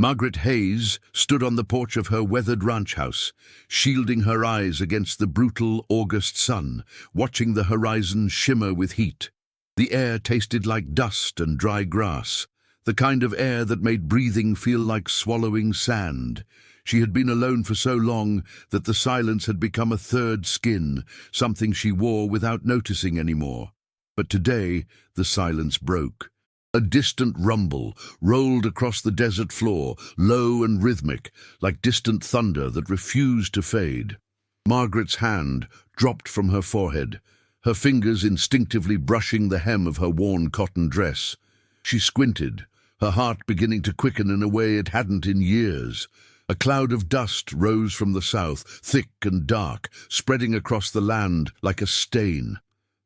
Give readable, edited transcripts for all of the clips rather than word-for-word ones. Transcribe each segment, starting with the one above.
Margaret Hayes stood on the porch of her weathered ranch house, shielding her eyes against the brutal August sun, watching the horizon shimmer with heat. The air tasted like dust and dry grass, the kind of air that made breathing feel like swallowing sand. She had been alone for so long that the silence had become a third skin, something she wore without noticing anymore. But today, the silence broke. A distant rumble rolled across the desert floor, low and rhythmic, like distant thunder that refused to fade. Margaret's hand dropped from her forehead, her fingers instinctively brushing the hem of her worn cotton dress. She squinted, her heart beginning to quicken in a way it hadn't in years. A cloud of dust rose from the south, thick and dark, spreading across the land like a stain.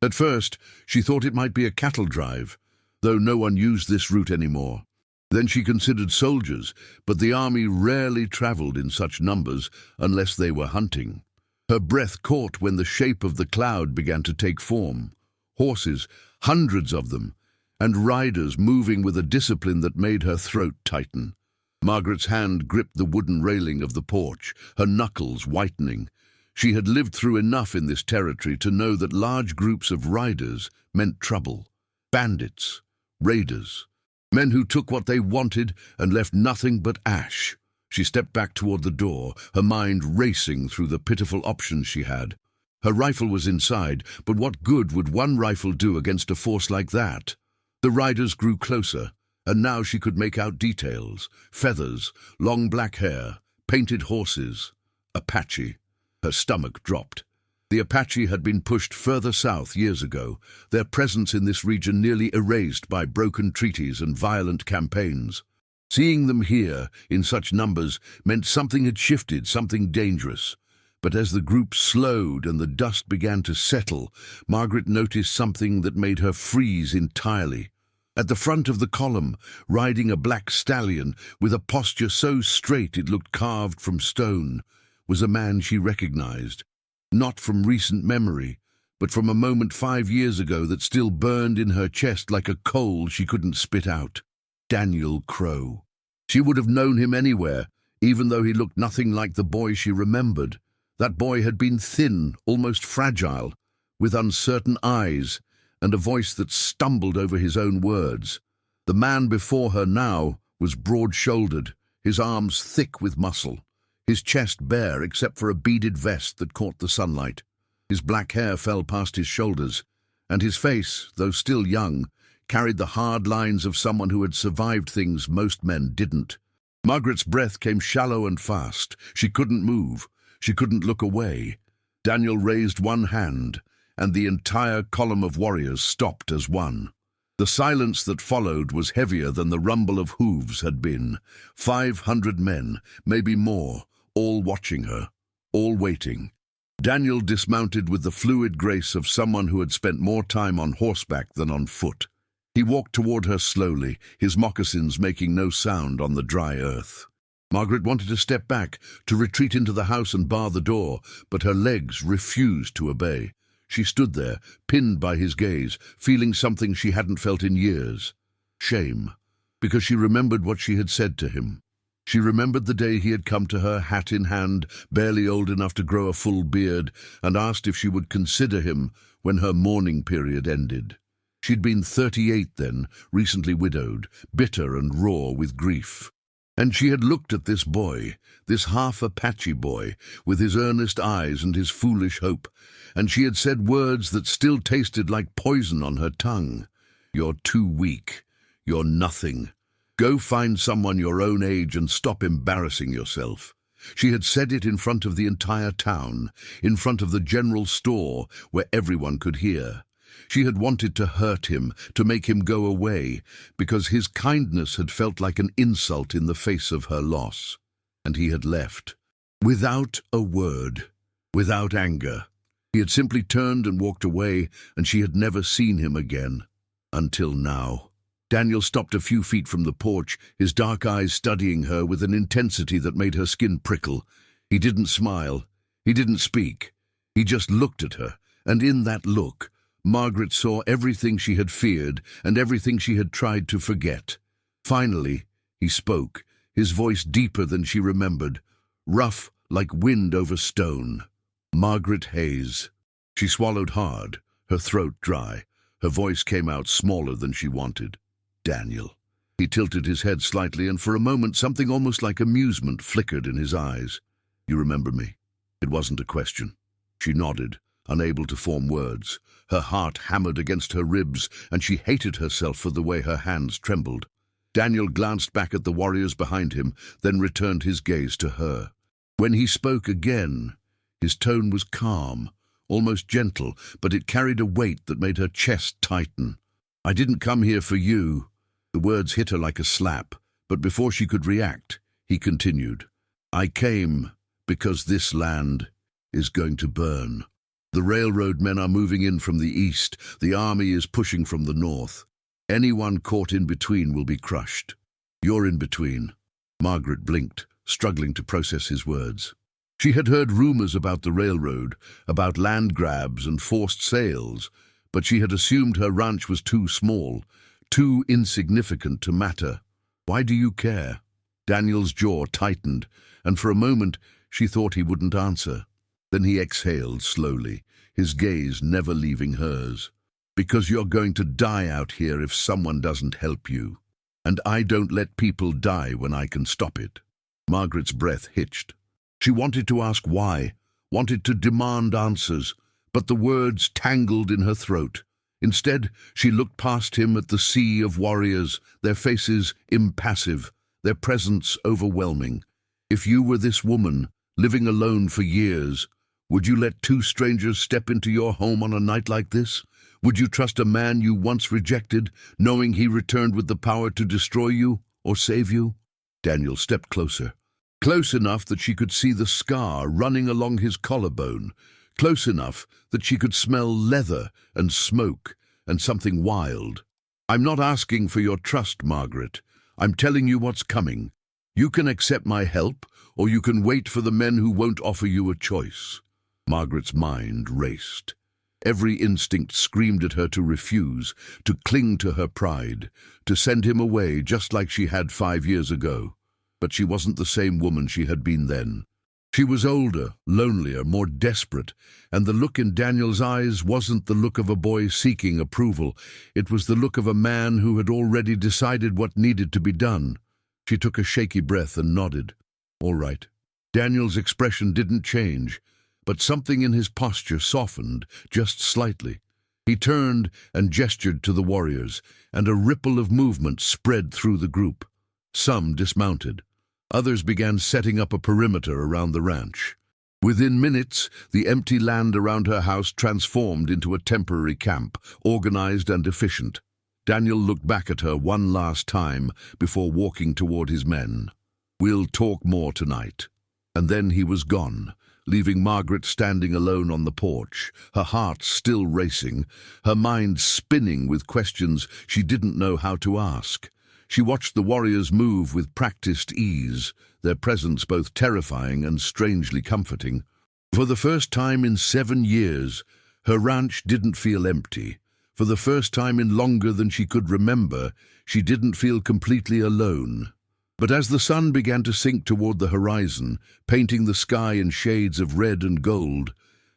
At first, she thought it might be a cattle drive, though no one used this route anymore. Then she considered soldiers, but the army rarely traveled in such numbers unless they were hunting. Her breath caught when the shape of the cloud began to take form. Horses, hundreds of them, and riders moving with a discipline that made her throat tighten. Margaret's hand gripped the wooden railing of the porch, her knuckles whitening. She had lived through enough in this territory to know that large groups of riders meant trouble. Bandits, raiders, men who took what they wanted and left nothing but ash. She stepped back toward the door, her mind racing through the pitiful options she had. Her rifle was inside, but what good would one rifle do against a force like that? The riders grew closer, and now she could make out details: feathers, long black hair, painted horses. Apache. Her stomach dropped. The Apache had been pushed further south years ago, their presence in this region nearly erased by broken treaties and violent campaigns. Seeing them here, in such numbers, meant something had shifted, something dangerous. But as the group slowed and the dust began to settle, Margaret noticed something that made her freeze entirely. At the front of the column, riding a black stallion, with a posture so straight it looked carved from stone, was a man she recognized. Not from recent memory, but from a moment 5 years ago that still burned in her chest like a coal she couldn't spit out. Daniel Crow. She would have known him anywhere, even though he looked nothing like the boy she remembered. That boy had been thin, almost fragile, with uncertain eyes, and a voice that stumbled over his own words. The man before her now was broad-shouldered, his arms thick with muscle, his chest bare except for a beaded vest that caught the sunlight. His black hair fell past his shoulders, and his face, though still young, carried the hard lines of someone who had survived things most men didn't. Margaret's breath came shallow and fast. She couldn't move. She couldn't look away. Daniel raised one hand, and the entire column of warriors stopped as one. The silence that followed was heavier than the rumble of hooves had been. 500 men, maybe more, all watching her, all waiting. Daniel dismounted with the fluid grace of someone who had spent more time on horseback than on foot. He walked toward her slowly, his moccasins making no sound on the dry earth. Margaret wanted to step back, to retreat into the house and bar the door, but her legs refused to obey. She stood there, pinned by his gaze, feeling something she hadn't felt in years. Shame, because she remembered what she had said to him. She remembered the day he had come to her, hat in hand, barely old enough to grow a full beard, and asked if she would consider him when her mourning period ended. She'd been 38 then, recently widowed, bitter and raw with grief. And she had looked at this boy, this half-Apache boy, with his earnest eyes and his foolish hope, and she had said words that still tasted like poison on her tongue. "You're too weak. You're nothing. Go find someone your own age and stop embarrassing yourself." She had said it in front of the entire town, in front of the general store where everyone could hear. She had wanted to hurt him, to make him go away, because his kindness had felt like an insult in the face of her loss. And he had left. Without a word, without anger. He had simply turned and walked away, and she had never seen him again. Until now. Daniel stopped a few feet from the porch, his dark eyes studying her with an intensity that made her skin prickle. He didn't smile. He didn't speak. He just looked at her, and in that look, Margaret saw everything she had feared and everything she had tried to forget. Finally, he spoke, his voice deeper than she remembered, rough like wind over stone. Margaret Hayes. She swallowed hard, her throat dry. Her voice came out smaller than she wanted. Daniel. He tilted his head slightly, and for a moment something almost like amusement flickered in his eyes. You remember me? It wasn't a question. She nodded, unable to form words. Her heart hammered against her ribs, and she hated herself for the way her hands trembled. Daniel glanced back at the warriors behind him, then returned his gaze to her. When he spoke again, his tone was calm, almost gentle, but it carried a weight that made her chest tighten. I didn't come here for you. The words hit her like a slap, but before she could react, he continued. I came because this land is going to burn. The railroad men are moving in from the east. The army is pushing from the north. Anyone caught in between will be crushed. You're in between. Margaret blinked, struggling to process his words. She had heard rumors about the railroad, about land grabs and forced sales, but she had assumed her ranch was too small, too insignificant to matter. Why do you care? Daniel's jaw tightened, and for a moment she thought he wouldn't answer. Then he exhaled slowly, his gaze never leaving hers. Because you're going to die out here if someone doesn't help you. And I don't let people die when I can stop it. Margaret's breath hitched. She wanted to ask why, wanted to demand answers, but the words tangled in her throat. Instead, she looked past him at the sea of warriors, their faces impassive, their presence overwhelming. If you were this woman, living alone for years, would you let two strangers step into your home on a night like this? Would you trust a man you once rejected, knowing he returned with the power to destroy you or save you? Daniel stepped closer. Close enough that she could see the scar running along his collarbone, close enough that she could smell leather and smoke and something wild. I'm not asking for your trust, Margaret. I'm telling you what's coming. You can accept my help, or you can wait for the men who won't offer you a choice. Margaret's mind raced. Every instinct screamed at her to refuse, to cling to her pride, to send him away just like she had 5 years ago. But she wasn't the same woman she had been then. She was older, lonelier, more desperate, and the look in Daniel's eyes wasn't the look of a boy seeking approval. It was the look of a man who had already decided what needed to be done. She took a shaky breath and nodded. All right. Daniel's expression didn't change, but something in his posture softened just slightly. He turned and gestured to the warriors, and a ripple of movement spread through the group. Some dismounted. Others began setting up a perimeter around the ranch. Within minutes, the empty land around her house transformed into a temporary camp, organized and efficient. Daniel looked back at her one last time before walking toward his men. We'll talk more tonight. And then he was gone, leaving Margaret standing alone on the porch, her heart still racing, her mind spinning with questions she didn't know how to ask. She watched the warriors move with practiced ease, their presence both terrifying and strangely comforting. For the first time in 7 years, her ranch didn't feel empty. For the first time in longer than she could remember, she didn't feel completely alone. But as the sun began to sink toward the horizon, painting the sky in shades of red and gold,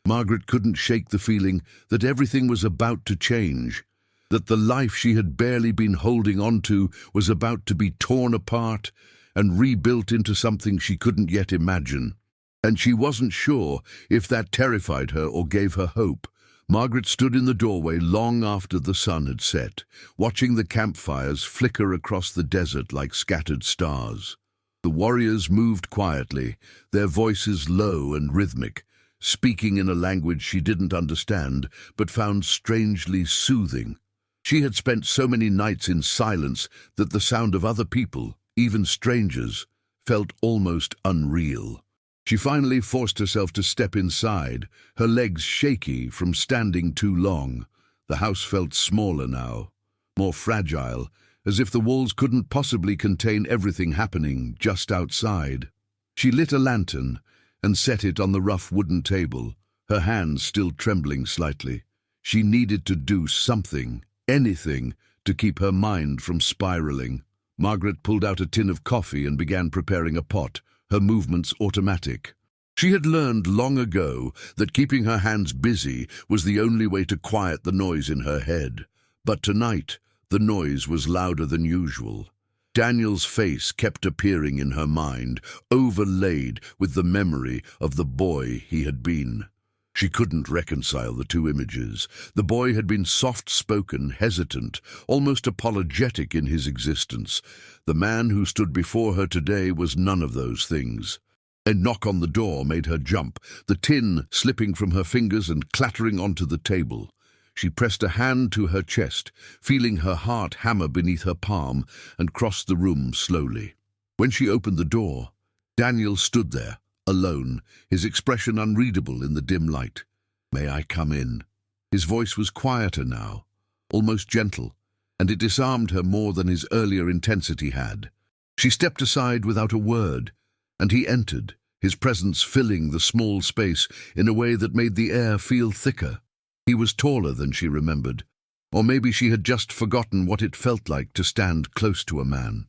Margaret couldn't shake the feeling that everything was about to change, that the life she had barely been holding on to was about to be torn apart and rebuilt into something she couldn't yet imagine. And she wasn't sure if that terrified her or gave her hope. Margaret stood in the doorway long after the sun had set, watching the campfires flicker across the desert like scattered stars. The warriors moved quietly, their voices low and rhythmic, speaking in a language she didn't understand but found strangely soothing. She had spent so many nights in silence that the sound of other people, even strangers, felt almost unreal. She finally forced herself to step inside, her legs shaky from standing too long. The house felt smaller now, more fragile, as if the walls couldn't possibly contain everything happening just outside. She lit a lantern and set it on the rough wooden table, her hands still trembling slightly. She needed to do something, anything, to keep her mind from spiraling. Margaret pulled out a tin of coffee and began preparing a pot, her movements automatic. She had learned long ago that keeping her hands busy was the only way to quiet the noise in her head. But tonight, the noise was louder than usual. Daniel's face kept appearing in her mind, overlaid with the memory of the boy he had been. She couldn't reconcile the two images. The boy had been soft-spoken, hesitant, almost apologetic in his existence. The man who stood before her today was none of those things. A knock on the door made her jump, the tin slipping from her fingers and clattering onto the table. She pressed a hand to her chest, feeling her heart hammer beneath her palm, and crossed the room slowly. When she opened the door, Daniel stood there, alone, his expression unreadable in the dim light. "May I come in?" His voice was quieter now, almost gentle, and it disarmed her more than his earlier intensity had. She stepped aside without a word, and he entered, his presence filling the small space in a way that made the air feel thicker. He was taller than she remembered, or maybe she had just forgotten what it felt like to stand close to a man.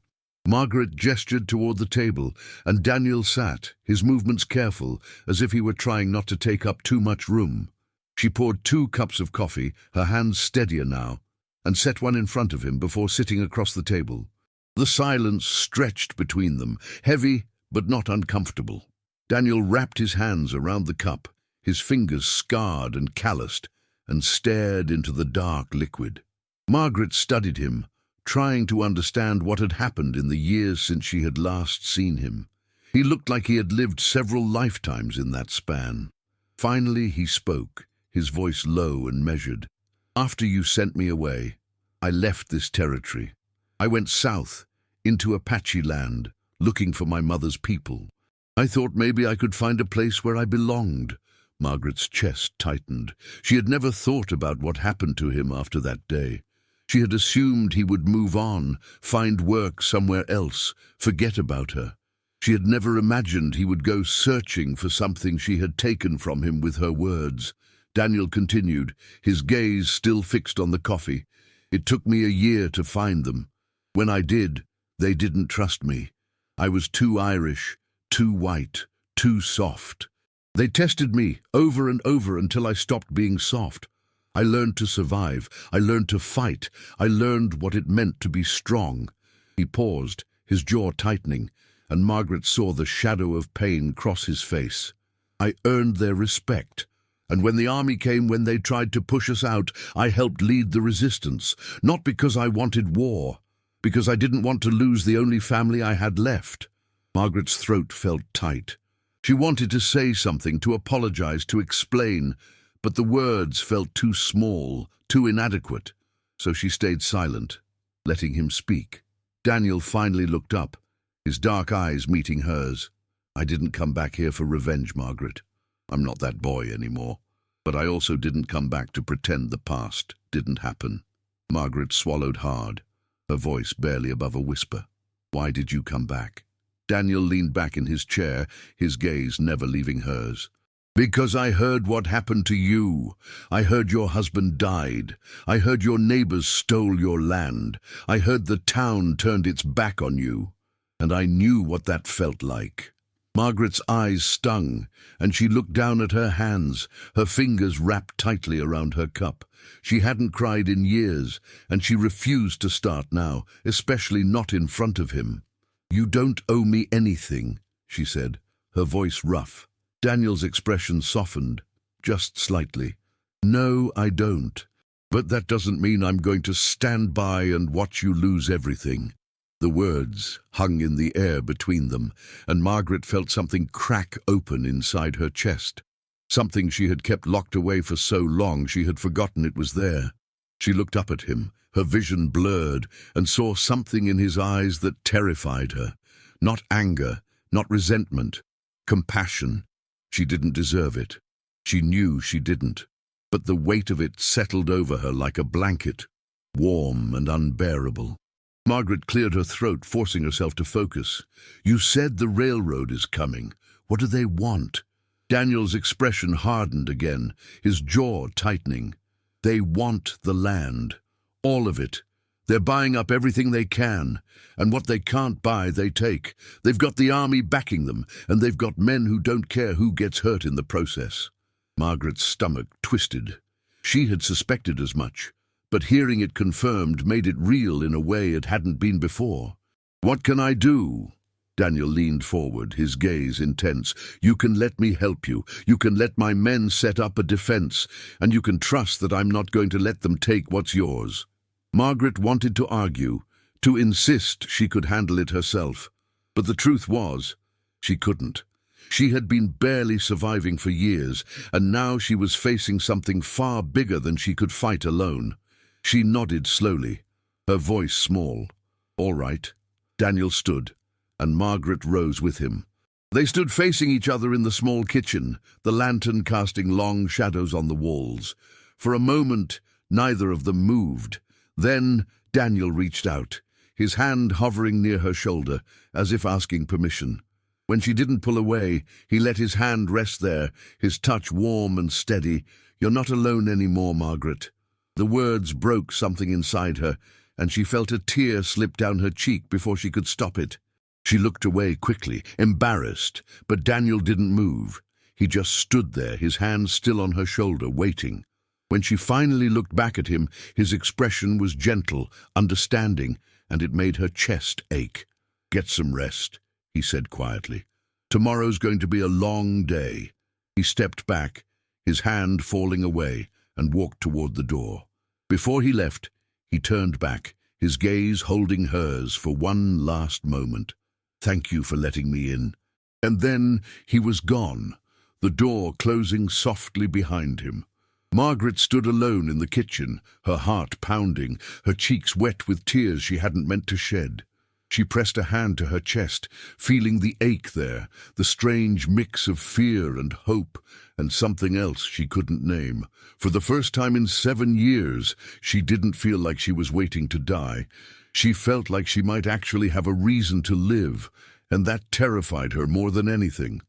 Margaret gestured toward the table, and Daniel sat, his movements careful, as if he were trying not to take up too much room. She poured 2 cups of coffee, her hands steadier now, and set one in front of him before sitting across the table. The silence stretched between them, heavy but not uncomfortable. Daniel wrapped his hands around the cup, his fingers scarred and calloused, and stared into the dark liquid. Margaret studied him, trying to understand what had happened in the years since she had last seen him. He looked like he had lived several lifetimes in that span. Finally he spoke, his voice low and measured. "After you sent me away, I left this territory. I went south, into Apache land, looking for my mother's people. I thought maybe I could find a place where I belonged." Margaret's chest tightened. She had never thought about what happened to him after that day. She had assumed he would move on, find work somewhere else, forget about her. She had never imagined he would go searching for something she had taken from him with her words. Daniel continued, his gaze still fixed on the coffee. "It took me a year to find them. When I did, they didn't trust me. I was too Irish, too white, too soft. They tested me over and over until I stopped being soft. I learned to survive. I learned to fight. I learned what it meant to be strong." He paused, his jaw tightening, and Margaret saw the shadow of pain cross his face. "I earned their respect. And when the army came, when they tried to push us out, I helped lead the resistance. Not because I wanted war, because I didn't want to lose the only family I had left." Margaret's throat felt tight. She wanted to say something, to apologize, to explain, but the words felt too small, too inadequate. So she stayed silent, letting him speak. Daniel finally looked up, his dark eyes meeting hers. "I didn't come back here for revenge, Margaret. I'm not that boy anymore. But I also didn't come back to pretend the past didn't happen." Margaret swallowed hard, her voice barely above a whisper. "Why did you come back?" Daniel leaned back in his chair, his gaze never leaving hers. "Because I heard what happened to you. I heard your husband died. I heard your neighbors stole your land. I heard the town turned its back on you. And I knew what that felt like." Margaret's eyes stung, and she looked down at her hands, her fingers wrapped tightly around her cup. She hadn't cried in years, and she refused to start now, especially not in front of him. "You don't owe me anything," she said, her voice rough. Daniel's expression softened, just slightly. "No, I don't. But that doesn't mean I'm going to stand by and watch you lose everything." The words hung in the air between them, and Margaret felt something crack open inside her chest. Something she had kept locked away for so long she had forgotten it was there. She looked up at him, her vision blurred, and saw something in his eyes that terrified her. Not anger, not resentment, compassion. She didn't deserve it. She knew she didn't. But the weight of it settled over her like a blanket, warm and unbearable. Margaret cleared her throat, forcing herself to focus. "You said the railroad is coming. What do they want?" Daniel's expression hardened again, his jaw tightening. "They want the land. All of it. They're buying up everything they can, and what they can't buy, they take. They've got the army backing them, and they've got men who don't care who gets hurt in the process. Margaret's stomach twisted. She had suspected as much, but hearing it confirmed made it real in a way it hadn't been before. "What can I do?" Daniel leaned forward, his gaze intense. "You can let me help you. You can let my men set up a defense, and you can trust that I'm not going to let them take what's yours." Margaret wanted to argue, to insist she could handle it herself. But the truth was, she couldn't. She had been barely surviving for years, and now she was facing something far bigger than she could fight alone. She nodded slowly, her voice small. "All right." Daniel stood, and Margaret rose with him. They stood facing each other in the small kitchen, the lantern casting long shadows on the walls. For a moment, neither of them moved. Then Daniel reached out, his hand hovering near her shoulder, as if asking permission. When she didn't pull away, he let his hand rest there, his touch warm and steady. "You're not alone anymore, Margaret." The words broke something inside her, and she felt a tear slip down her cheek before she could stop it. She looked away quickly, embarrassed, but Daniel didn't move. He just stood there, his hand still on her shoulder, waiting. When she finally looked back at him, his expression was gentle, understanding, and it made her chest ache. "Get some rest," he said quietly. "Tomorrow's going to be a long day." He stepped back, his hand falling away, and walked toward the door. Before he left, he turned back, his gaze holding hers for one last moment. "Thank you for letting me in." And then he was gone, the door closing softly behind him. Margaret stood alone in the kitchen, her heart pounding, her cheeks wet with tears she hadn't meant to shed. She pressed a hand to her chest, feeling the ache there, the strange mix of fear and hope, and something else she couldn't name. For the first time in 7 years, she didn't feel like she was waiting to die. She felt like she might actually have a reason to live, and that terrified her more than anything.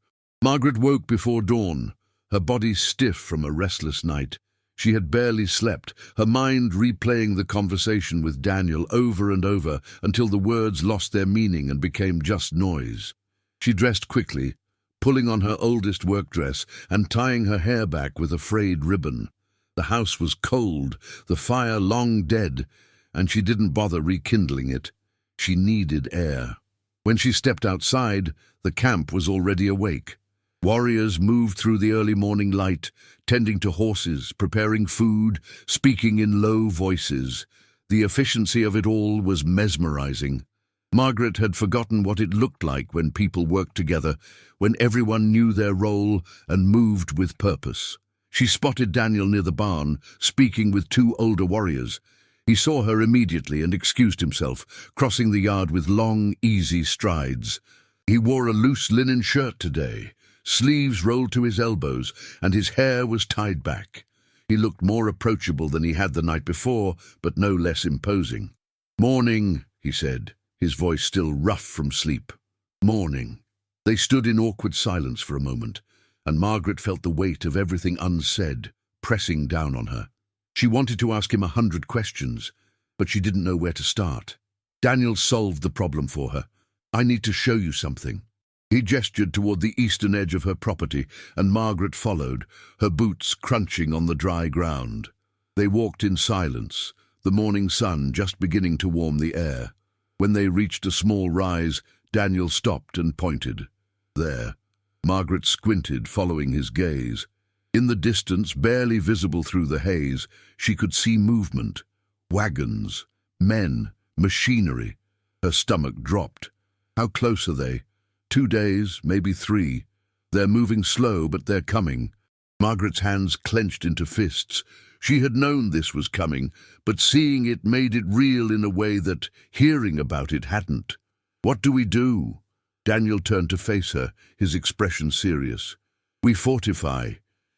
Margaret woke before dawn, her body stiff from a restless night. She had barely slept, her mind replaying the conversation with Daniel over and over until the words lost their meaning and became just noise. She dressed quickly, pulling on her oldest work dress and tying her hair back with a frayed ribbon. The house was cold, the fire long dead, and she didn't bother rekindling it. She needed air. When she stepped outside, the camp was already awake. Warriors moved through the early morning light, tending to horses, preparing food, speaking in low voices. The efficiency of it all was mesmerizing. Margaret had forgotten what it looked like when people worked together, when everyone knew their role and moved with purpose. She spotted Daniel near the barn, speaking with 2 older warriors. He saw her immediately and excused himself, crossing the yard with long, easy strides. He wore a loose linen shirt today, sleeves rolled to his elbows, and his hair was tied back. He looked more approachable than he had the night before, but no less imposing. "Morning," he said, his voice still rough from sleep. "Morning." They stood in awkward silence for a moment, and Margaret felt the weight of everything unsaid pressing down on her. She wanted to ask him 100 questions, but she didn't know where to start. Daniel solved the problem for her. "I need to show you something." He gestured toward the eastern edge of her property, and Margaret followed, her boots crunching on the dry ground. They walked in silence, the morning sun just beginning to warm the air. When they reached a small rise, Daniel stopped and pointed. "There." Margaret squinted, following his gaze. In the distance, barely visible through the haze, she could see movement. Wagons, men, machinery. Her stomach dropped. How close are they? 2 days, maybe 3. They're moving slow, but they're coming. Margaret's hands clenched into fists. She had known this was coming, but seeing it made it real in a way that hearing about it hadn't. "What do we do?" Daniel turned to face her, his expression serious. "We fortify.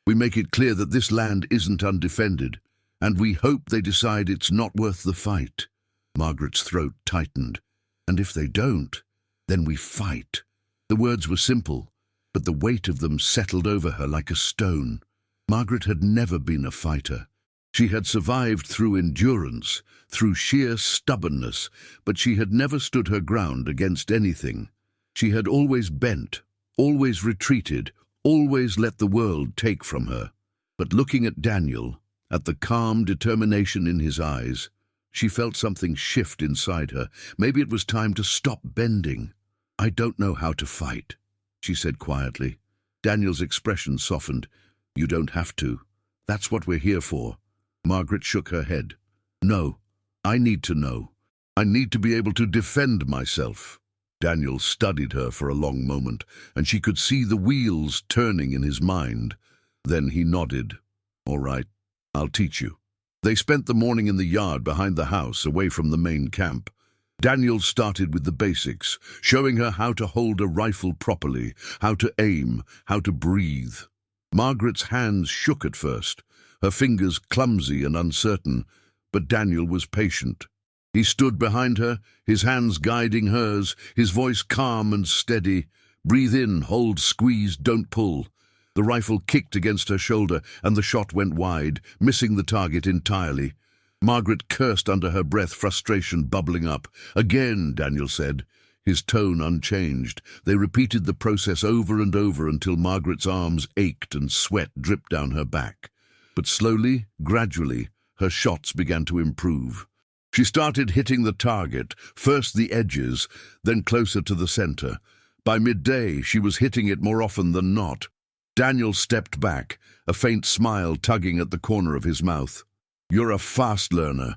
We make it clear that this land isn't undefended, and we hope they decide it's not worth the fight." Margaret's throat tightened. "And if they don't, then we fight." The words were simple, but the weight of them settled over her like a stone. Margaret had never been a fighter. She had survived through endurance, through sheer stubbornness, but she had never stood her ground against anything. She had always bent, always retreated, always let the world take from her. But looking at Daniel, at the calm determination in his eyes, she felt something shift inside her. Maybe it was time to stop bending. "I don't know how to fight," she said quietly. Daniel's expression softened. "You don't have to. That's what we're here for." Margaret shook her head. "No, I need to know. I need to be able to defend myself." Daniel studied her for a long moment, and she could see the wheels turning in his mind. Then he nodded. "All right, I'll teach you." They spent the morning in the yard behind the house, away from the main camp. Daniel started with the basics, showing her how to hold a rifle properly, how to aim, how to breathe. Margaret's hands shook at first, her fingers clumsy and uncertain, but Daniel was patient. He stood behind her, his hands guiding hers, his voice calm and steady. "Breathe in, hold, squeeze, don't pull." The rifle kicked against her shoulder, and the shot went wide, missing the target entirely. Margaret cursed under her breath, frustration bubbling up. "Again," Daniel said, his tone unchanged. They repeated the process over and over until Margaret's arms ached and sweat dripped down her back. But slowly, gradually, her shots began to improve. She started hitting the target, first the edges, then closer to the center. By midday, she was hitting it more often than not. Daniel stepped back, a faint smile tugging at the corner of his mouth. "You're a fast learner."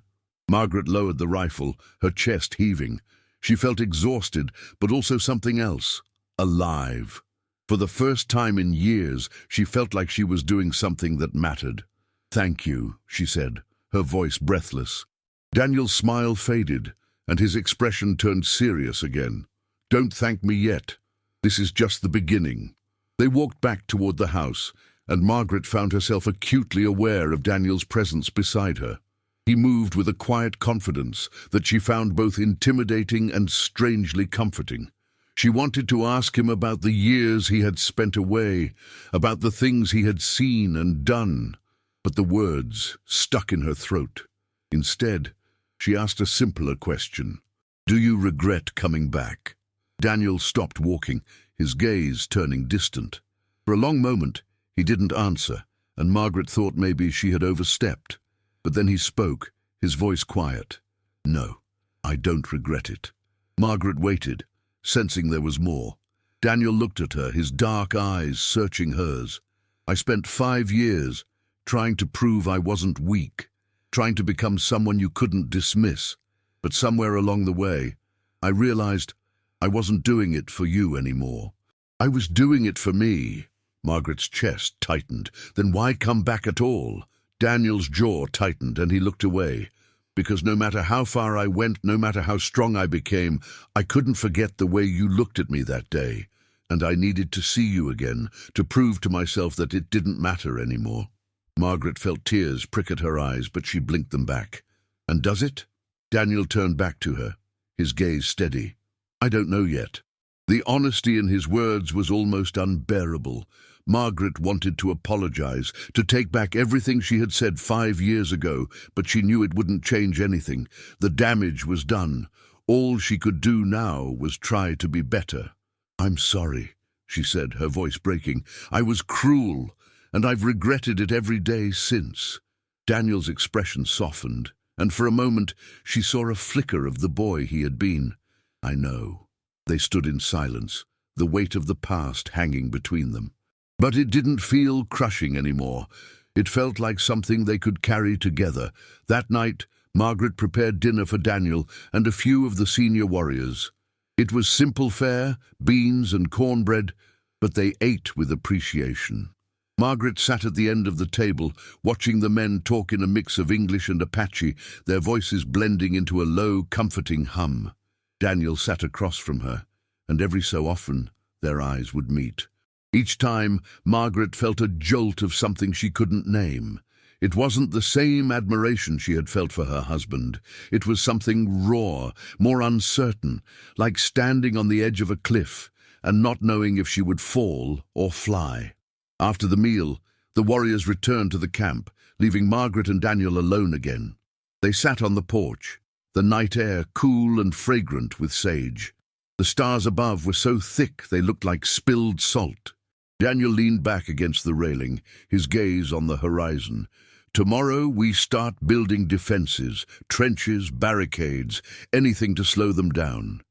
Margaret lowered the rifle, her chest heaving. She felt exhausted, but also something else, alive. For the first time in years, she felt like she was doing something that mattered. "Thank you," she said, her voice breathless. Daniel's smile faded, and his expression turned serious again. "Don't thank me yet. This is just the beginning." They walked back toward the house, and Margaret found herself acutely aware of Daniel's presence beside her. He moved with a quiet confidence that she found both intimidating and strangely comforting. She wanted to ask him about the years he had spent away, about the things he had seen and done, but the words stuck in her throat. Instead, she asked a simpler question. "Do you regret coming back?" Daniel stopped walking, his gaze turning distant. For a long moment, he didn't answer, and Margaret thought maybe she had overstepped. But then he spoke, his voice quiet. "No, I don't regret it." Margaret waited, sensing there was more. Daniel looked at her, his dark eyes searching hers. "I spent 5 years trying to prove I wasn't weak, trying to become someone you couldn't dismiss. But somewhere along the way, I realized I wasn't doing it for you anymore. I was doing it for me." Margaret's chest tightened. "Then why come back at all?" Daniel's jaw tightened, and he looked away. "Because no matter how far I went, no matter how strong I became, I couldn't forget the way you looked at me that day. And I needed to see you again, to prove to myself that it didn't matter anymore." Margaret felt tears prick at her eyes, but she blinked them back. "And does it?" Daniel turned back to her, his gaze steady. "I don't know yet." The honesty in his words was almost unbearable. Margaret wanted to apologize, to take back everything she had said 5 years ago, but she knew it wouldn't change anything. The damage was done. All she could do now was try to be better. "I'm sorry," she said, her voice breaking. "I was cruel, and I've regretted it every day since." Daniel's expression softened, and for a moment she saw a flicker of the boy he had been. "I know." They stood in silence, the weight of the past hanging between them. But it didn't feel crushing anymore. It felt like something they could carry together. That night, Margaret prepared dinner for Daniel and a few of the senior warriors. It was simple fare, beans and cornbread, but they ate with appreciation. Margaret sat at the end of the table, watching the men talk in a mix of English and Apache, their voices blending into a low, comforting hum. Daniel sat across from her, and every so often their eyes would meet. Each time, Margaret felt a jolt of something she couldn't name. It wasn't the same admiration she had felt for her husband. It was something raw, more uncertain, like standing on the edge of a cliff and not knowing if she would fall or fly. After the meal, the warriors returned to the camp, leaving Margaret and Daniel alone again. They sat on the porch, the night air cool and fragrant with sage. The stars above were so thick they looked like spilled salt. Daniel leaned back against the railing, his gaze on the horizon. Tomorrow we start building defenses, trenches, barricades, anything to slow them down.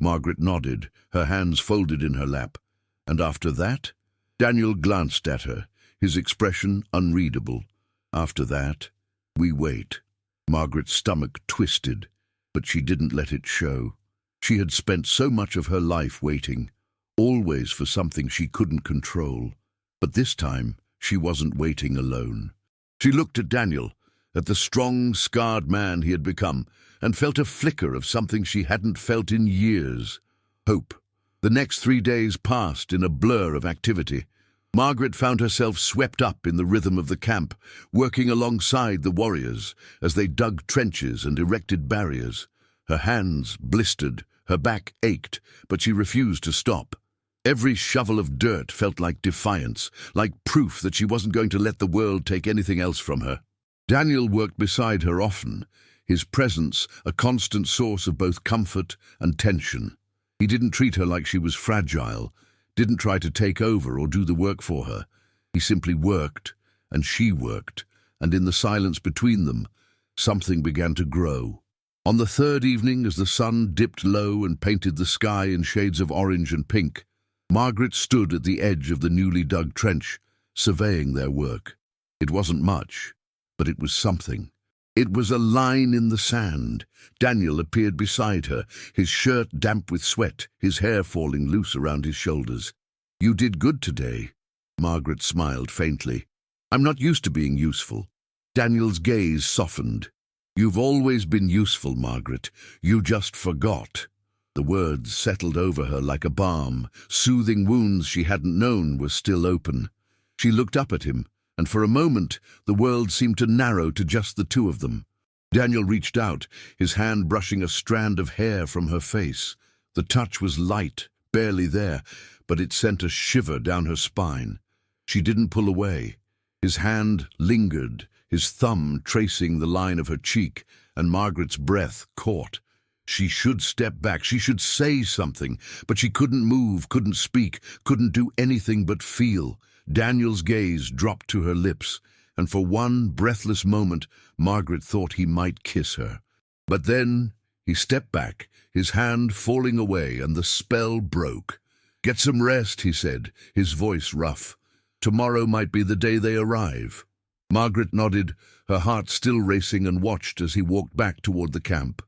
Margaret nodded, her hands folded in her lap. And after that? Daniel glanced at her, his expression unreadable. After that, we wait. Margaret's stomach twisted, but she didn't let it show. She had spent so much of her life waiting, always for something she couldn't control. But this time, she wasn't waiting alone. She looked at Daniel, at the strong, scarred man he had become, and felt a flicker of something she hadn't felt in years. Hope. The next 3 days passed in a blur of activity. Margaret found herself swept up in the rhythm of the camp, working alongside the warriors as they dug trenches and erected barriers. Her hands blistered, her back ached, but she refused to stop. Every shovel of dirt felt like defiance, like proof that she wasn't going to let the world take anything else from her. Daniel worked beside her often, his presence a constant source of both comfort and tension. He didn't treat her like she was fragile, didn't try to take over or do the work for her. He simply worked, and she worked, and in the silence between them, something began to grow. On the third evening, as the sun dipped low and painted the sky in shades of orange and pink, Margaret stood at the edge of the newly dug trench, surveying their work. It wasn't much, but it was something. It was a line in the sand. Daniel appeared beside her, his shirt damp with sweat, his hair falling loose around his shoulders. "You did good today." Margaret smiled faintly. "I'm not used to being useful." Daniel's gaze softened. "You've always been useful, Margaret. You just forgot." The words settled over her like a balm. Soothing wounds she hadn't known were still open. She looked up at him, and for a moment the world seemed to narrow to just the two of them. Daniel reached out, his hand brushing a strand of hair from her face. The touch was light, barely there, but it sent a shiver down her spine. She didn't pull away. His hand lingered, his thumb tracing the line of her cheek, and Margaret's breath caught. She should step back, she should say something, but she couldn't move, couldn't speak, couldn't do anything but feel. Daniel's gaze dropped to her lips, and for one breathless moment, Margaret thought he might kiss her. But then he stepped back, his hand falling away, and the spell broke. "Get some rest," he said, his voice rough. "Tomorrow might be the day they arrive." Margaret nodded, her heart still racing, and watched as he walked back toward the camp.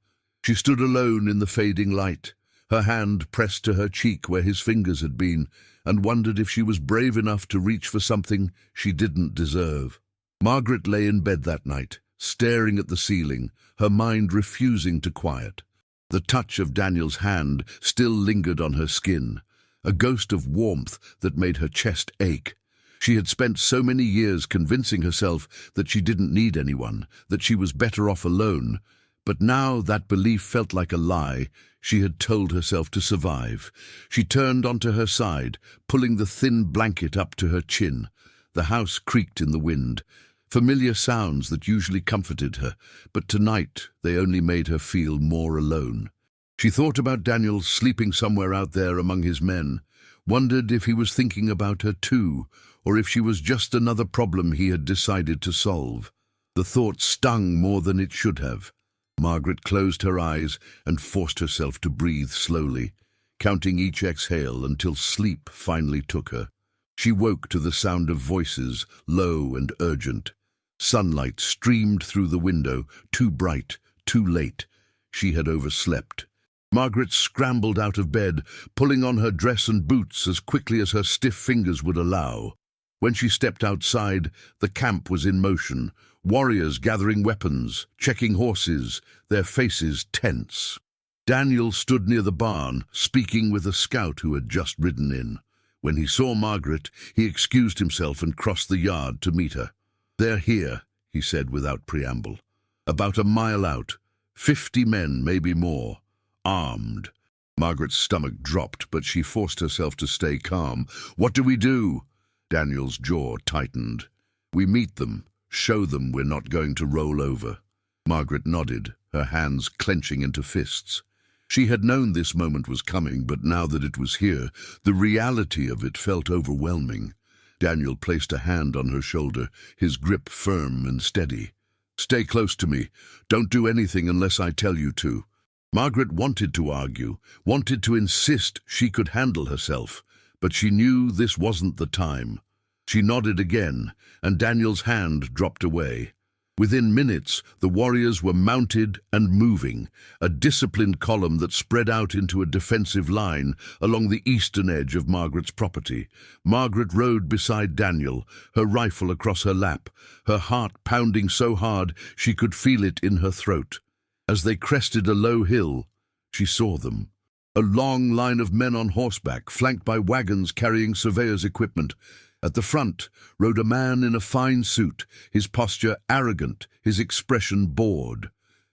She stood alone in the fading light, her hand pressed to her cheek where his fingers had been, and wondered if she was brave enough to reach for something she didn't deserve. Margaret lay in bed that night, staring at the ceiling, her mind refusing to quiet. The touch of Daniel's hand still lingered on her skin, a ghost of warmth that made her chest ache. She had spent so many years convincing herself that she didn't need anyone, that she was better off alone. But now that belief felt like a lie she had told herself to survive. She turned onto her side, pulling the thin blanket up to her chin. The house creaked in the wind, familiar sounds that usually comforted her, but tonight they only made her feel more alone. She thought about Daniel sleeping somewhere out there among his men, wondered if he was thinking about her too, or if she was just another problem he had decided to solve. The thought stung more than it should have. Margaret closed her eyes and forced herself to breathe slowly, counting each exhale until sleep finally took her. She woke to the sound of voices, low and urgent. Sunlight streamed through the window, too bright, too late. She had overslept. Margaret scrambled out of bed, pulling on her dress and boots as quickly as her stiff fingers would allow. When she stepped outside, the camp was in motion, warriors gathering weapons, checking horses, their faces tense. Daniel stood near the barn, speaking with a scout who had just ridden in. When he saw Margaret, he excused himself and crossed the yard to meet her. "They're here," he said without preamble. "About a mile out. 50 men, maybe more. Armed." Margaret's stomach dropped, but she forced herself to stay calm. "What do we do?" Daniel's jaw tightened. "We meet them. Show them we're not going to roll over. Margaret nodded, her hands clenching into fists. She had known this moment was coming, but now that it was here, the reality of it felt overwhelming. Daniel placed a hand on her shoulder, his grip firm and steady. "Stay close to me. Don't do anything unless I tell you to." Margaret wanted to argue, wanted to insist she could handle herself, but she knew this wasn't the time. She nodded again, and Daniel's hand dropped away. Within minutes, the warriors were mounted and moving, a disciplined column that spread out into a defensive line along the eastern edge of Margaret's property. Margaret rode beside Daniel, her rifle across her lap, her heart pounding so hard she could feel it in her throat. As they crested a low hill, she saw them. A long line of men on horseback, flanked by wagons carrying surveyors' equipment. At the front rode a man in a fine suit, his posture arrogant, his expression bored.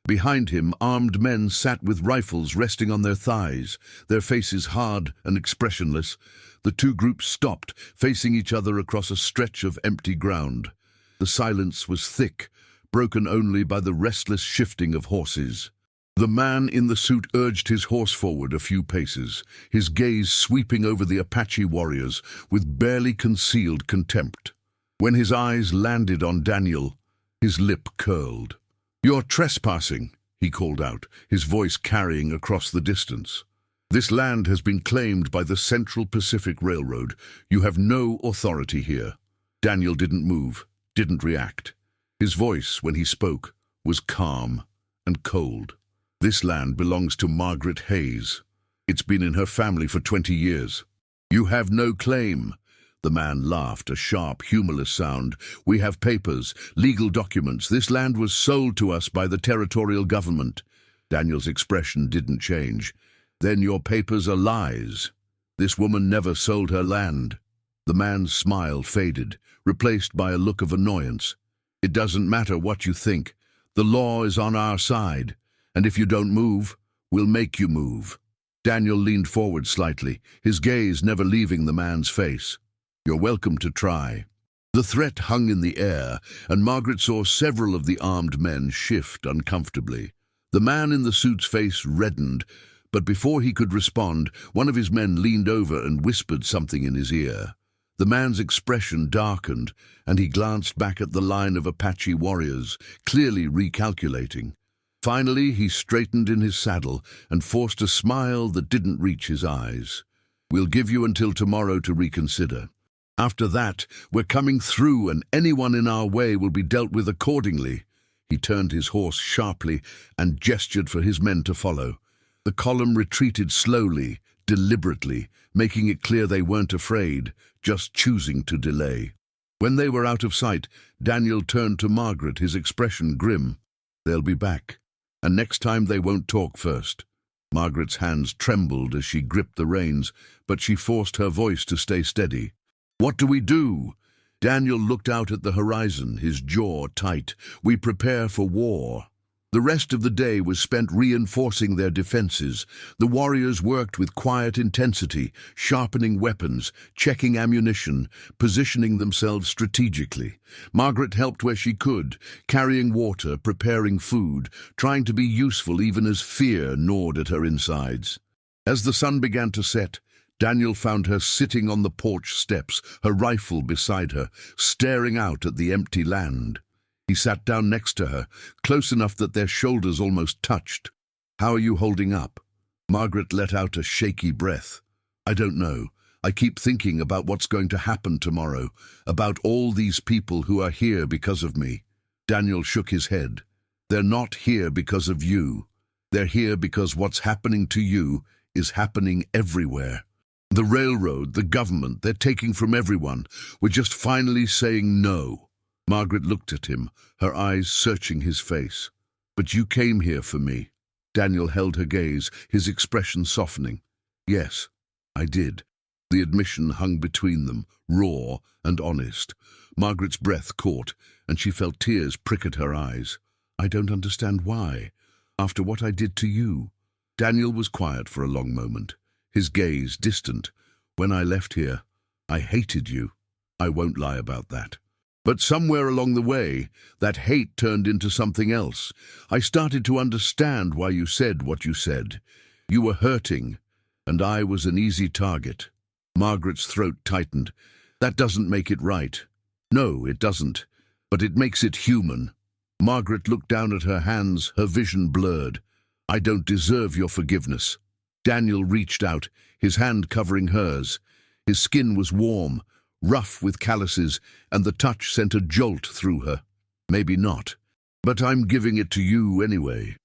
Behind him, armed men sat with rifles resting on their thighs, their faces hard and expressionless. The two groups stopped, facing each other across a stretch of empty ground. The silence was thick, broken only by the restless shifting of horses. The man in the suit urged his horse forward a few paces, his gaze sweeping over the Apache warriors with barely concealed contempt. When his eyes landed on Daniel, his lip curled. "You're trespassing," he called out, his voice carrying across the distance. "This land has been claimed by the Central Pacific Railroad. You have no authority here." Daniel didn't move, didn't react. His voice, when he spoke, was calm and cold. "This land belongs to Margaret Hayes. It's been in her family for 20 years. You have no claim." The man laughed, a sharp, humorless sound. "We have papers, legal documents. This land was sold to us by the territorial government." Daniel's expression didn't change. "Then your papers are lies. This woman never sold her land." The man's smile faded, replaced by a look of annoyance. "It doesn't matter what you think. The law is on our side. And if you don't move, we'll make you move." Daniel leaned forward slightly, his gaze never leaving the man's face. "You're welcome to try." The threat hung in the air, and Margaret saw several of the armed men shift uncomfortably. The man in the suit's face reddened, but before he could respond, one of his men leaned over and whispered something in his ear. The man's expression darkened, and he glanced back at the line of Apache warriors, clearly recalculating. Finally, he straightened in his saddle and forced a smile that didn't reach his eyes. "We'll give you until tomorrow to reconsider. After that, we're coming through, and anyone in our way will be dealt with accordingly." He turned his horse sharply and gestured for his men to follow. The column retreated slowly, deliberately, making it clear they weren't afraid, just choosing to delay. When they were out of sight, Daniel turned to Margaret, his expression grim. "They'll be back. And next time they won't talk first." Margaret's hands trembled as she gripped the reins, but she forced her voice to stay steady. "What do we do?" Daniel looked out at the horizon, his jaw tight. "We prepare for war." The rest of the day was spent reinforcing their defenses. The warriors worked with quiet intensity, sharpening weapons, checking ammunition, positioning themselves strategically. Margaret helped where she could, carrying water, preparing food, trying to be useful even as fear gnawed at her insides. As the sun began to set, Daniel found her sitting on the porch steps, her rifle beside her, staring out at the empty land. He sat down next to her, close enough that their shoulders almost touched. "How are you holding up?" Margaret let out a shaky breath. "I don't know. I keep thinking about what's going to happen tomorrow, about all these people who are here because of me." Daniel shook his head. "They're not here because of you. They're here because what's happening to you is happening everywhere. The railroad, the government, they're taking from everyone. We're just finally saying no." Margaret looked at him, her eyes searching his face. "But you came here for me." Daniel held her gaze, his expression softening. "Yes, I did." The admission hung between them, raw and honest. Margaret's breath caught, and she felt tears prick at her eyes. "I don't understand why, after what I did to you." Daniel was quiet for a long moment, his gaze distant. "When I left here, I hated you. I won't lie about that. But somewhere along the way, that hate turned into something else. I started to understand why you said what you said. You were hurting, and I was an easy target." Margaret's throat tightened. "That doesn't make it right." "No, it doesn't, but it makes it human." Margaret looked down at her hands, her vision blurred. "I don't deserve your forgiveness." Daniel reached out, his hand covering hers. His skin was warm, rough with calluses, and the touch sent a jolt through her. "Maybe not, but I'm giving it to you anyway."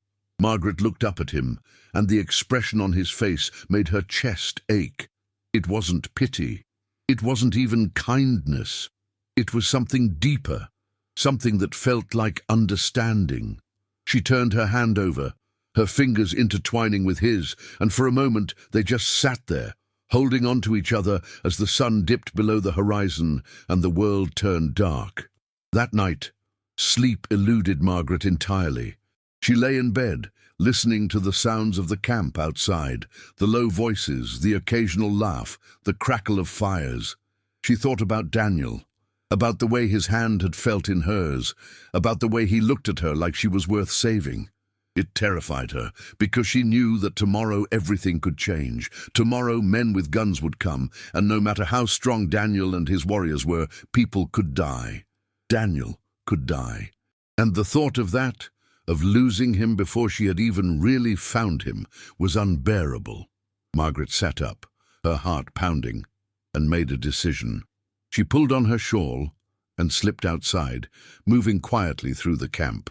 Margaret looked up at him, and the expression on his face made her chest ache. It wasn't pity. It wasn't even kindness. It was something deeper, something that felt like understanding. She turned her hand over, her fingers intertwining with his, and for a moment they just sat there, holding on to each other as the sun dipped below the horizon and the world turned dark. That night, sleep eluded Margaret entirely. She lay in bed, listening to the sounds of the camp outside, the low voices, the occasional laugh, the crackle of fires. She thought about Daniel, about the way his hand had felt in hers, about the way he looked at her like she was worth saving. It terrified her, because she knew that tomorrow everything could change. Tomorrow men with guns would come, and no matter how strong Daniel and his warriors were, people could die. Daniel could die. And the thought of that, of losing him before she had even really found him, was unbearable. Margaret sat up, her heart pounding, and made a decision. She pulled on her shawl and slipped outside, moving quietly through the camp.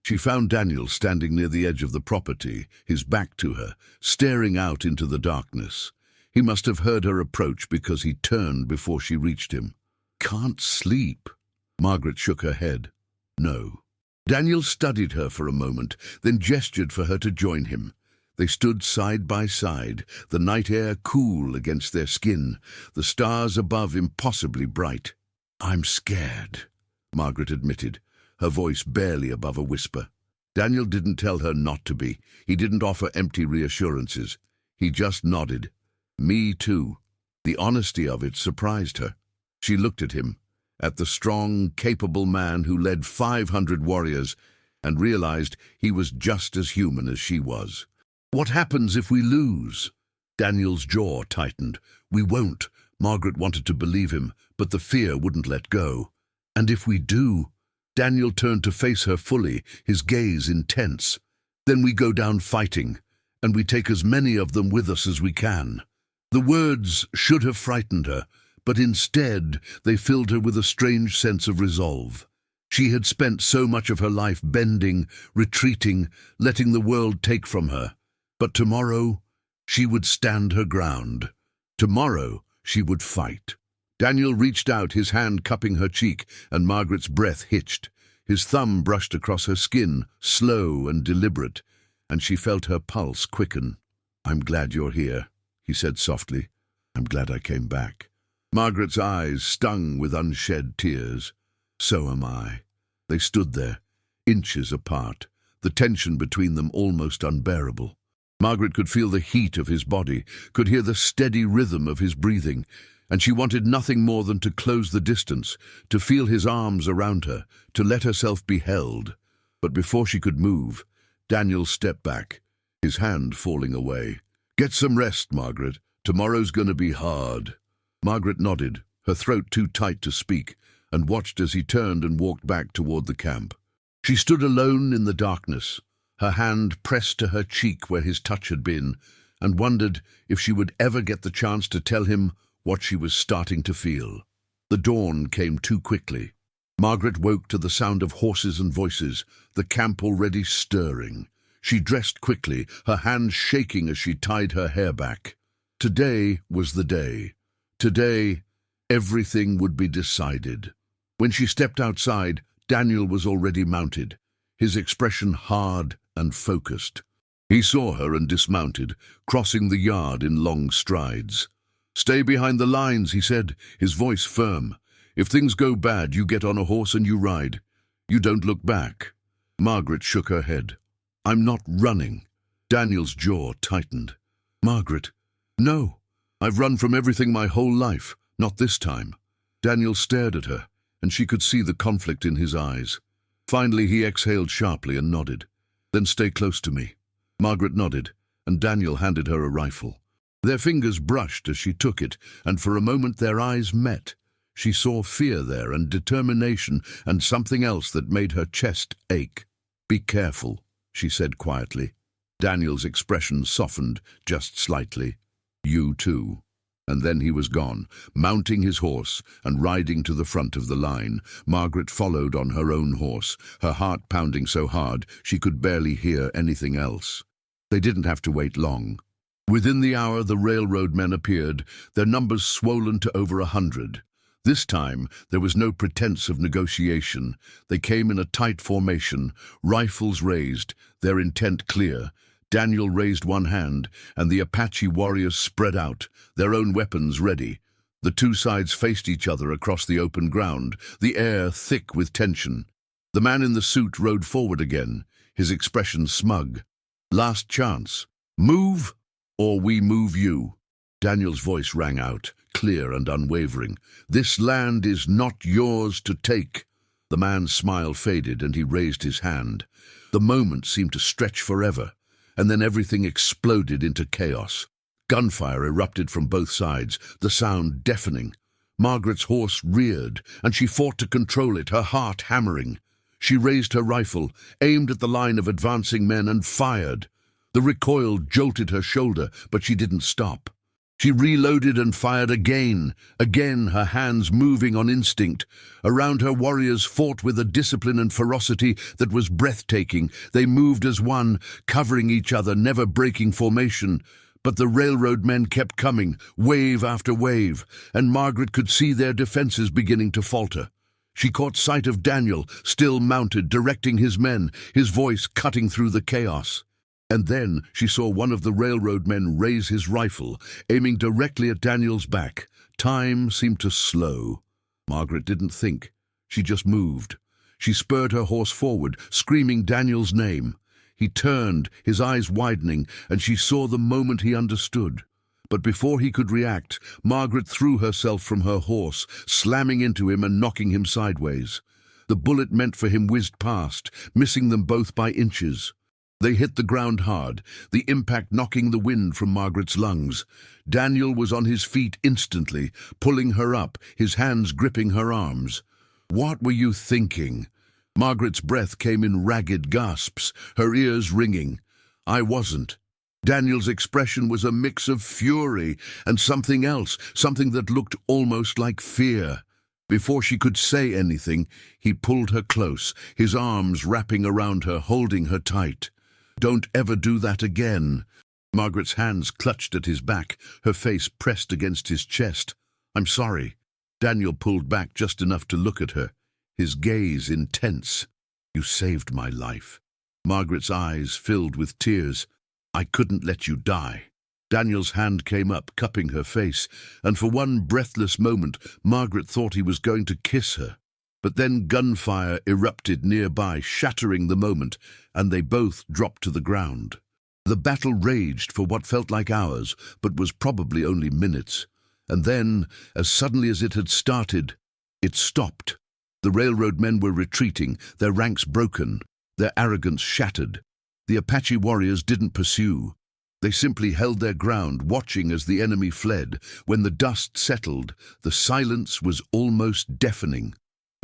She found Daniel standing near the edge of the property, his back to her, staring out into the darkness. He must have heard her approach because he turned before she reached him. "Can't sleep." Margaret shook her head. "No." Daniel studied her for a moment, then gestured for her to join him. They stood side by side, the night air cool against their skin, the stars above impossibly bright. "I'm scared," Margaret admitted, her voice barely above a whisper. Daniel didn't tell her not to be. He didn't offer empty reassurances. He just nodded. "Me too." The honesty of it surprised her. She looked at him, at the strong, capable man who led 500 warriors, and realized he was just as human as she was. "What happens if we lose?" Daniel's jaw tightened. "We won't." Margaret wanted to believe him, but the fear wouldn't let go. "And if we do?" Daniel turned to face her fully, his gaze intense. "Then we go down fighting, and we take as many of them with us as we can." The words should have frightened her, but instead they filled her with a strange sense of resolve. She had spent so much of her life bending, retreating, letting the world take from her. But tomorrow she would stand her ground. Tomorrow she would fight. Daniel reached out, his hand cupping her cheek, and Margaret's breath hitched. His thumb brushed across her skin, slow and deliberate, and she felt her pulse quicken. "I'm glad you're here," he said softly. "I'm glad I came back." Margaret's eyes stung with unshed tears. "So am I." They stood there, inches apart, the tension between them almost unbearable. Margaret could feel the heat of his body, could hear the steady rhythm of his breathing, and she wanted nothing more than to close the distance, to feel his arms around her, to let herself be held. But before she could move, Daniel stepped back, his hand falling away. "Get some rest, Margaret. Tomorrow's going to be hard." Margaret nodded, her throat too tight to speak, and watched as he turned and walked back toward the camp. She stood alone in the darkness, her hand pressed to her cheek where his touch had been, and wondered if she would ever get the chance to tell him what she was starting to feel. The dawn came too quickly. Margaret woke to the sound of horses and voices, the camp already stirring. She dressed quickly, her hands shaking as she tied her hair back. Today was the day. Today, everything would be decided. When she stepped outside, Daniel was already mounted, his expression hard and focused. He saw her and dismounted, crossing the yard in long strides. "Stay behind the lines," he said, his voice firm. "If things go bad, you get on a horse and you ride. You don't look back." Margaret shook her head. "I'm not running." Daniel's jaw tightened. "Margaret, no. I've run from everything my whole life, not this time." Daniel stared at her, and she could see the conflict in his eyes. Finally, he exhaled sharply and nodded. "Then stay close to me." Margaret nodded, and Daniel handed her a rifle. Their fingers brushed as she took it, and for a moment their eyes met. She saw fear there and determination and something else that made her chest ache. "Be careful," she said quietly. Daniel's expression softened just slightly. "You too." And then he was gone, mounting his horse and riding to the front of the line. Margaret followed on her own horse, her heart pounding so hard she could barely hear anything else. They didn't have to wait long. Within the hour, the railroad men appeared, their numbers swollen to over 100. This time, there was no pretense of negotiation. They came in a tight formation, rifles raised, their intent clear. Daniel raised one hand, and the Apache warriors spread out, their own weapons ready. The two sides faced each other across the open ground, the air thick with tension. The man in the suit rode forward again, his expression smug. "Last chance. Move, or we move you." Daniel's voice rang out, clear and unwavering. "This land is not yours to take." The man's smile faded, and he raised his hand. The moment seemed to stretch forever, and then everything exploded into chaos. Gunfire erupted from both sides, the sound deafening. Margaret's horse reared, and she fought to control it, her heart hammering. She raised her rifle, aimed at the line of advancing men, and fired. The recoil jolted her shoulder, but she didn't stop. She reloaded and fired again, her hands moving on instinct. Around her, warriors fought with a discipline and ferocity that was breathtaking. They moved as one, covering each other, never breaking formation. But the railroad men kept coming, wave after wave, and Margaret could see their defenses beginning to falter. She caught sight of Daniel, still mounted, directing his men, his voice cutting through the chaos. And then she saw one of the railroad men raise his rifle, aiming directly at Daniel's back. Time seemed to slow. Margaret didn't think. She just moved. She spurred her horse forward, screaming Daniel's name. He turned, his eyes widening, and she saw the moment he understood. But before he could react, Margaret threw herself from her horse, slamming into him and knocking him sideways. The bullet meant for him whizzed past, missing them both by inches. They hit the ground hard, the impact knocking the wind from Margaret's lungs. Daniel was on his feet instantly, pulling her up, his hands gripping her arms. "What were you thinking?" Margaret's breath came in ragged gasps, her ears ringing. "I wasn't." Daniel's expression was a mix of fury and something else, something that looked almost like fear. Before she could say anything, he pulled her close, his arms wrapping around her, holding her tight. "Don't ever do that again." Margaret's hands clutched at his back, her face pressed against his chest. "I'm sorry." Daniel pulled back just enough to look at her, his gaze intense. "You saved my life." Margaret's eyes filled with tears. "I couldn't let you die." Daniel's hand came up, cupping her face, and for one breathless moment, Margaret thought he was going to kiss her. But then gunfire erupted nearby, shattering the moment, and they both dropped to the ground. The battle raged for what felt like hours, but was probably only minutes. And then, as suddenly as it had started, it stopped. The railroad men were retreating, their ranks broken, their arrogance shattered. The Apache warriors didn't pursue. They simply held their ground, watching as the enemy fled. When the dust settled, the silence was almost deafening.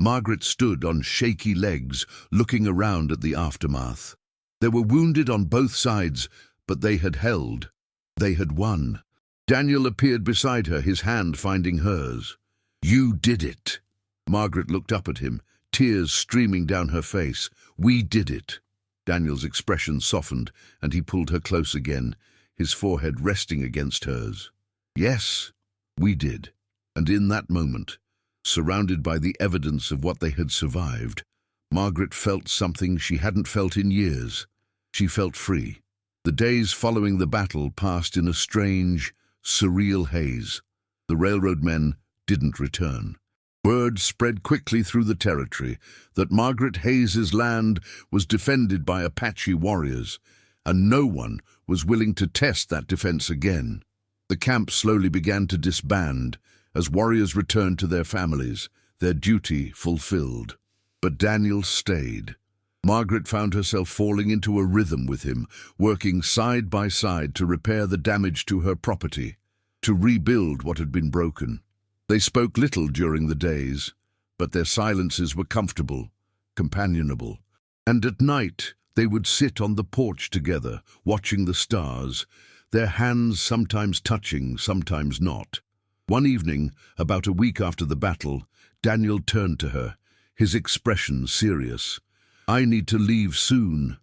Margaret stood on shaky legs, looking around at the aftermath. There were wounded on both sides, but they had held. They had won. Daniel appeared beside her, his hand finding hers. "You did it." Margaret looked up at him, tears streaming down her face. "We did it." Daniel's expression softened, and he pulled her close again, his forehead resting against hers. "Yes, we did." And in that moment, surrounded by the evidence of what they had survived, Margaret felt something she hadn't felt in years. She felt free. The days following the battle passed in a strange, surreal haze. The railroad men didn't return. Word spread quickly through the territory that Margaret Hayes's land was defended by Apache warriors, and no one was willing to test that defense again. The camp slowly began to disband as warriors returned to their families, their duty fulfilled. But Daniel stayed. Margaret found herself falling into a rhythm with him, working side by side to repair the damage to her property, to rebuild what had been broken. They spoke little during the days, but their silences were comfortable, companionable. And at night they would sit on the porch together, watching the stars, their hands sometimes touching, sometimes not. One evening, about a week after the battle, Daniel turned to her, his expression serious. "I need to leave soon."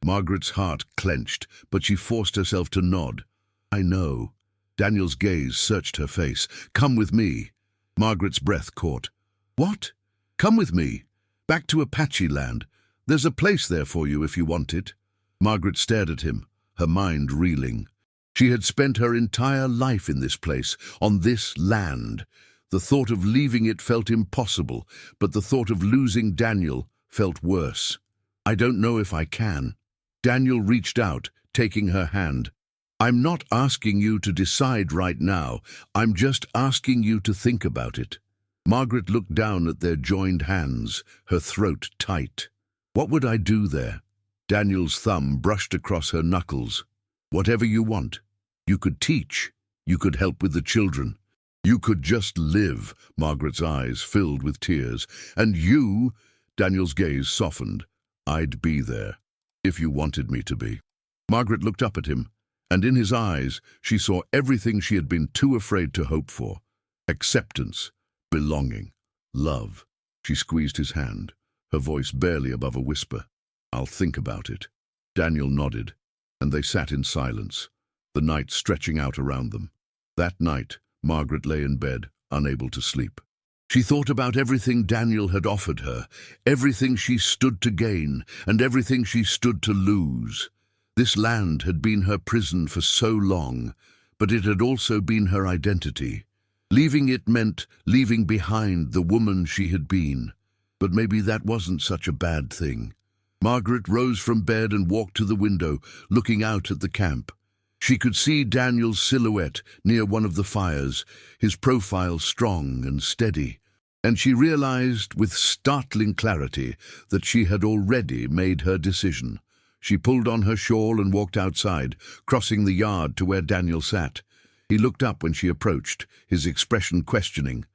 Margaret's heart clenched, but she forced herself to nod. "I know." Daniel's gaze searched her face. "Come with me." Margaret's breath caught. "What?" "Come with me. Back to Apache land. There's a place there for you if you want it." Margaret stared at him, her mind reeling. She had spent her entire life in this place, on this land. The thought of leaving it felt impossible, but the thought of losing Daniel felt worse. "I don't know if I can." Daniel reached out, taking her hand. "I'm not asking you to decide right now. I'm just asking you to think about it." Margaret looked down at their joined hands, her throat tight. "What would I do there?" Daniel's thumb brushed across her knuckles. "Whatever you want. You could teach. You could help with the children. You could just live." Margaret's eyes filled with tears. "And you," Daniel's gaze softened, "I'd be there, if you wanted me to be." Margaret looked up at him, and in his eyes she saw everything she had been too afraid to hope for. Acceptance, belonging, love. She squeezed his hand, her voice barely above a whisper. "I'll think about it." Daniel nodded, and they sat in silence, the night stretching out around them. That night, Margaret lay in bed, unable to sleep. She thought about everything Daniel had offered her, everything she stood to gain, and everything she stood to lose. This land had been her prison for so long, but it had also been her identity. Leaving it meant leaving behind the woman she had been. But maybe that wasn't such a bad thing. Margaret rose from bed and walked to the window, looking out at the camp. She could see Daniel's silhouette near one of the fires, his profile strong and steady, and she realized with startling clarity that she had already made her decision. She pulled on her shawl and walked outside, crossing the yard to where Daniel sat. He looked up when she approached, his expression questioning.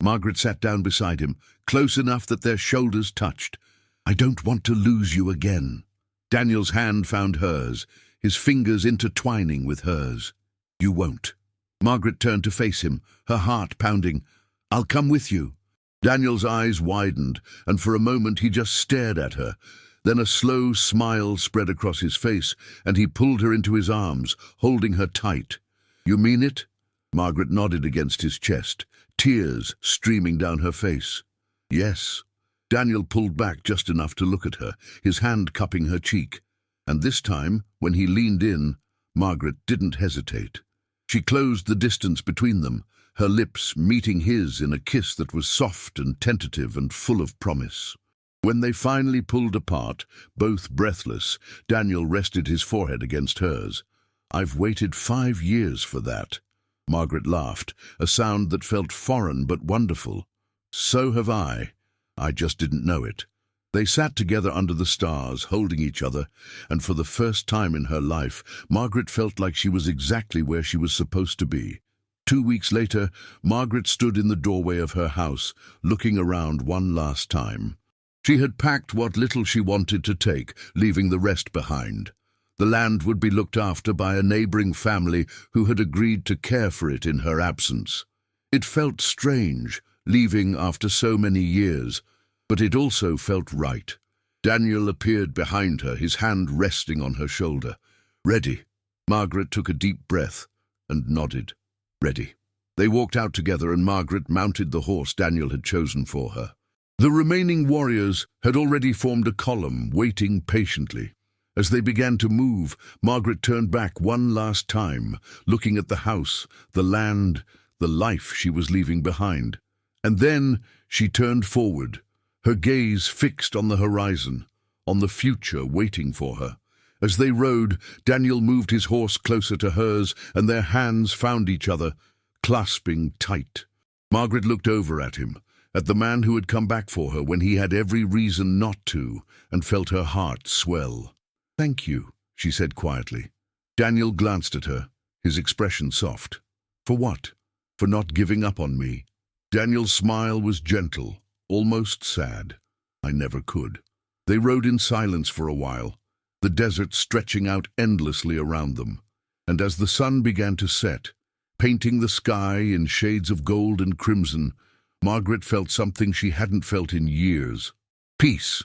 Margaret sat down beside him, close enough that their shoulders touched. "I don't want to lose you again." Daniel's hand found hers, his fingers intertwining with hers. "You won't." Margaret turned to face him, her heart pounding. "I'll come with you." Daniel's eyes widened, and for a moment he just stared at her. Then a slow smile spread across his face, and he pulled her into his arms, holding her tight. "You mean it?" Margaret nodded against his chest, tears streaming down her face. "Yes." Daniel pulled back just enough to look at her, his hand cupping her cheek. And this time, when he leaned in, Margaret didn't hesitate. She closed the distance between them, her lips meeting his in a kiss that was soft and tentative and full of promise. When they finally pulled apart, both breathless, Daniel rested his forehead against hers. "I've waited 5 years for that." Margaret laughed, a sound that felt foreign but wonderful. "So have I. I just didn't know it." They sat together under the stars, holding each other, and for the first time in her life, Margaret felt like she was exactly where she was supposed to be. 2 weeks later, Margaret stood in the doorway of her house, looking around one last time. She had packed what little she wanted to take, leaving the rest behind. The land would be looked after by a neighboring family who had agreed to care for it in her absence. It felt strange, leaving after so many years, but it also felt right. Daniel appeared behind her, his hand resting on her shoulder. "Ready." Margaret took a deep breath and nodded. "Ready." They walked out together, and Margaret mounted the horse Daniel had chosen for her. The remaining warriors had already formed a column, waiting patiently. As they began to move, Margaret turned back one last time, looking at the house, the land, the life she was leaving behind. And then she turned forward, her gaze fixed on the horizon, on the future waiting for her. As they rode, Daniel moved his horse closer to hers, and their hands found each other, clasping tight. Margaret looked over at him, at the man who had come back for her when he had every reason not to, and felt her heart swell. "Thank you," she said quietly. Daniel glanced at her, his expression soft. "For what?" "For not giving up on me." Daniel's smile was gentle, almost sad. "I never could." They rode in silence for a while, the desert stretching out endlessly around them. And as the sun began to set, painting the sky in shades of gold and crimson, Margaret felt something she hadn't felt in years. Peace.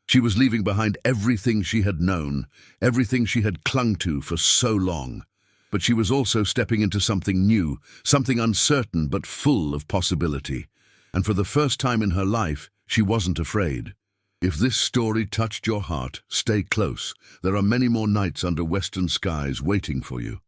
She was leaving behind everything she had known, everything she had clung to for so long. But she was also stepping into something new, something uncertain but full of possibility. And for the first time in her life, she wasn't afraid. If this story touched your heart, stay close. There are many more nights under western skies waiting for you.